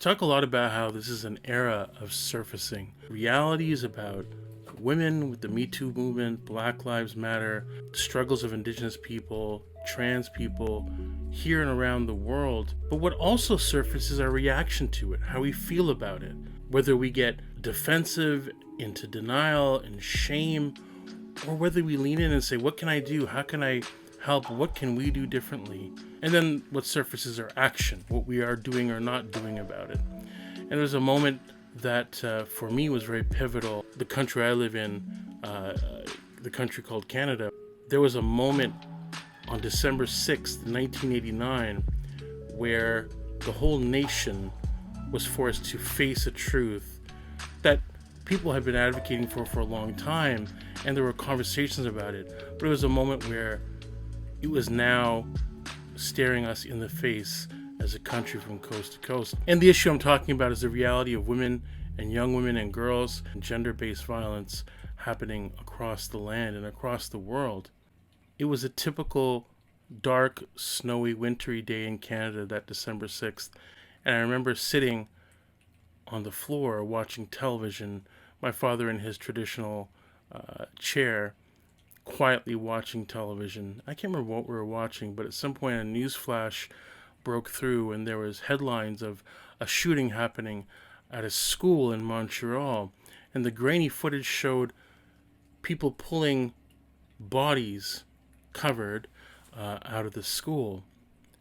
talk a lot about how this is an era of surfacing. Reality is about women with the Me Too movement, Black Lives Matter, the struggles of Indigenous people, trans people here and around the world. But what also surfaces our reaction to it, how we feel about it, whether we get defensive, into denial and shame, or whether we lean in and say, what can I do? How can I help? What can we do differently? And then what surfaces our action, what we are doing or not doing about it. And there's a moment that for me was very pivotal. The country I live in, the country called Canada, there was a moment on December 6th, 1989, where the whole nation was forced to face a truth that people had been advocating for a long time, and there were conversations about it. But it was a moment where it was now staring us in the face as a country from coast to coast. And the issue I'm talking about is the reality of women and young women and girls and gender-based violence happening across the land and across the world. It was a typical dark, snowy, wintry day in Canada that December 6th. And I remember sitting on the floor watching television, my father in his traditional chair, quietly watching television. I can't remember what we were watching, but at some point a news flash broke through and there was headlines of a shooting happening at a school in Montreal. And the grainy footage showed people pulling bodies covered out of the school.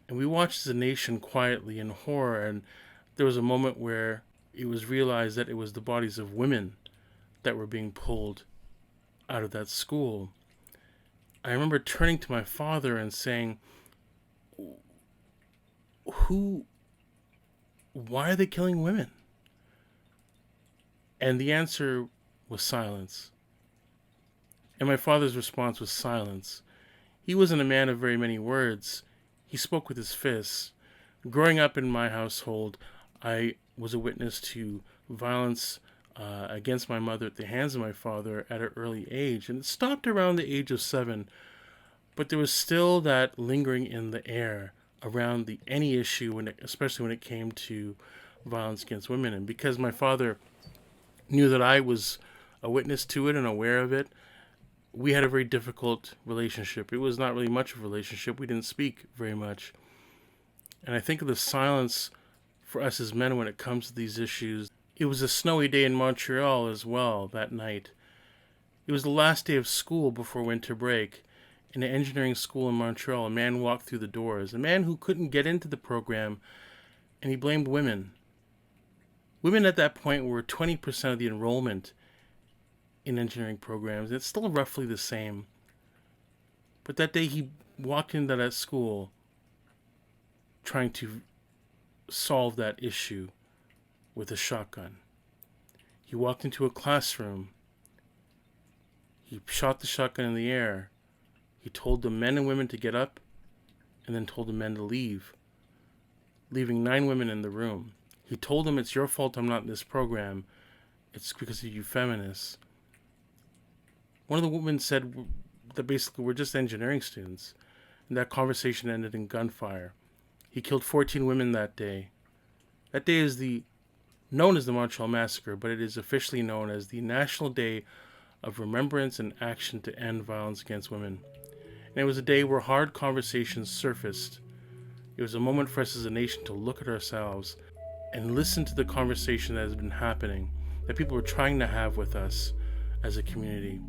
And we watched as a nation quietly in horror, and there was a moment where it was realized that it was the bodies of women that were being pulled out of that school. I remember turning to my father and saying, why are they killing women? And the answer was silence. And my father's response was silence. He wasn't a man of very many words. He spoke with his fists. Growing up in my household, I was a witness to violence against my mother at the hands of my father at an early age. And it stopped around the age of 7. But there was still that lingering in the air around any issue, especially when it came to violence against women. And because my father knew that I was a witness to it and aware of it, we had a very difficult relationship. It was not really much of a relationship. We didn't speak very much. And I think of the silence for us as men when it comes to these issues. It was a snowy day in Montreal as well that night. It was the last day of school before winter break. In an engineering school in Montreal, a man walked through the doors, a man who couldn't get into the program, and he blamed women. Women at that point were 20% of the enrollment in engineering programs. It's still roughly the same. But that day he walked into that school trying to solve that issue with a shotgun. He walked into a classroom. He shot the shotgun in the air. He told the men and women to get up and then told the men to leave, leaving 9 women in the room. He told them, it's your fault I'm not in this program. It's because of you feminists. One of the women said that basically we're just engineering students. And that conversation ended in gunfire. He killed 14 women that day. That day is known as the Montreal Massacre, but it is officially known as the National Day of Remembrance and Action to End Violence Against Women. And it was a day where hard conversations surfaced. It was a moment for us as a nation to look at ourselves and listen to the conversation that has been happening, that people were trying to have with us as a community,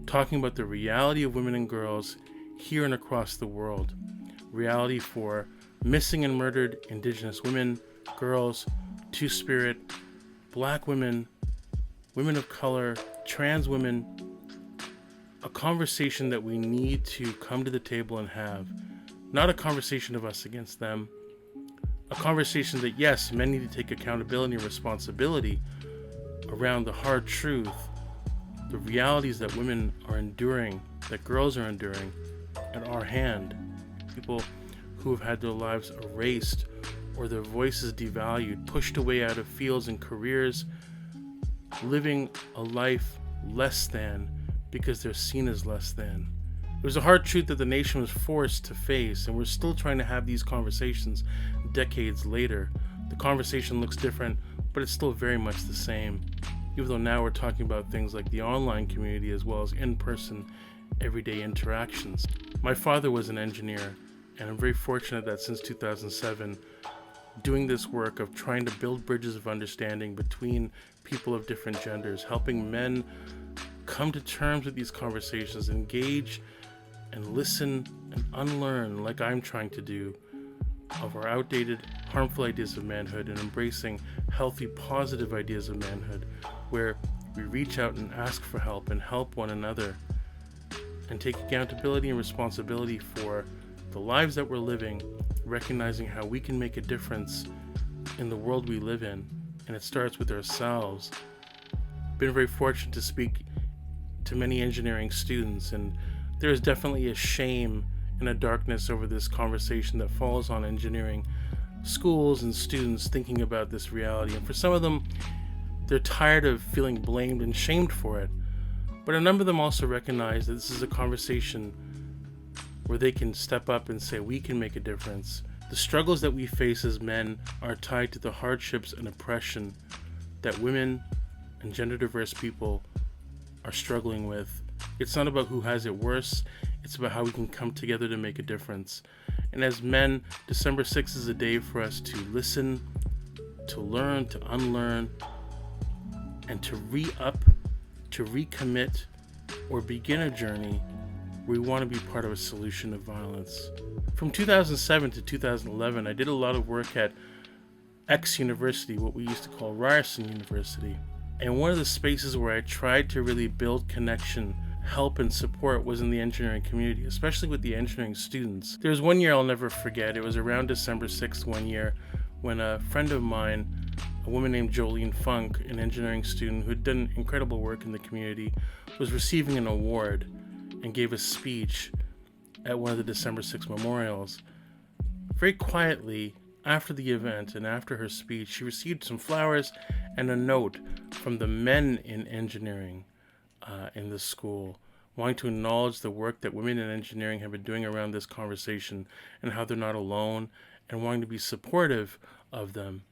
talking about the reality of women and girls here and across the world. Reality for missing and murdered Indigenous women, girls, Two-Spirit, Black women, women of color, trans women. A conversation that we need to come to the table and have. Not a conversation of us against them. A conversation that, yes, men need to take accountability and responsibility around the hard truth, the realities that women are enduring, that girls are enduring at our hand. People who have had their lives erased or their voices devalued, pushed away out of fields and careers, living a life less than because they're seen as less than. It was a hard truth that the nation was forced to face, and we're still trying to have these conversations decades later, The conversation looks different, but it's still very much the same, even though now we're talking about things like the online community as well as in-person everyday interactions. My father was an engineer, and I'm very fortunate that since 2007, doing this work of trying to build bridges of understanding between people of different genders, helping men come to terms with these conversations, engage and listen and unlearn, like I'm trying to do, of our outdated, harmful ideas of manhood, and embracing healthy, positive ideas of manhood, where we reach out and ask for help and help one another and take accountability and responsibility for the lives that we're living, recognizing how we can make a difference in the world we live in, and it starts with ourselves. Been very fortunate to speak to many engineering students, and there is definitely a shame and a darkness over this conversation that falls on engineering schools and students thinking about this reality. And for some of them, they're tired of feeling blamed and shamed for it. But a number of them also recognize that this is a conversation where they can step up and say, we can make a difference. The struggles that we face as men are tied to the hardships and oppression that women and gender diverse people are struggling with. It's not about who has it worse, it's about how we can come together to make a difference. And as men, December 6th is a day for us to listen, to learn, to unlearn, and to re-up, to recommit, or begin a journey where we want to be part of a solution of violence. From 2007 to 2011, I did a lot of work at X University, what we used to call Ryerson University. And one of the spaces where I tried to really build connection, help, and support was in the engineering community, especially with the engineering students. There was one year I'll never forget. It was around December 6th one year when a friend of mine, a woman named Jolene Funk, an engineering student who had done incredible work in the community, was receiving an award and gave a speech at one of the December 6th memorials. Very quietly, after the event and after her speech, she received some flowers and a note from the men in engineering in the school, wanting to acknowledge the work that women in engineering have been doing around this conversation and how they're not alone, and wanting to be supportive of them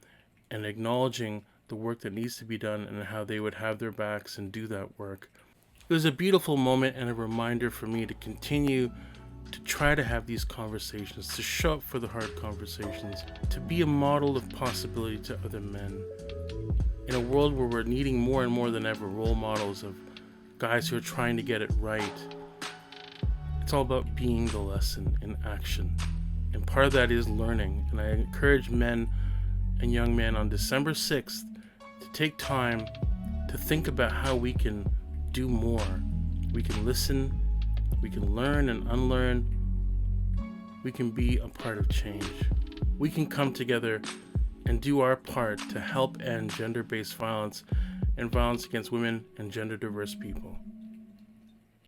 and acknowledging the work that needs to be done and how they would have their backs and do that work. It was a beautiful moment and a reminder for me to continue to try to have these conversations, to show up for the hard conversations, to be a model of possibility to other men. In a world where we're needing more and more than ever role models of guys who are trying to get it right, it's all about being the lesson in action. And part of that is learning. And I encourage men and young men on December 6th to take time to think about how we can do more. We can listen, we can learn and unlearn, we can be a part of change. We can come together and do our part to help end gender-based violence and violence against women and gender-diverse people.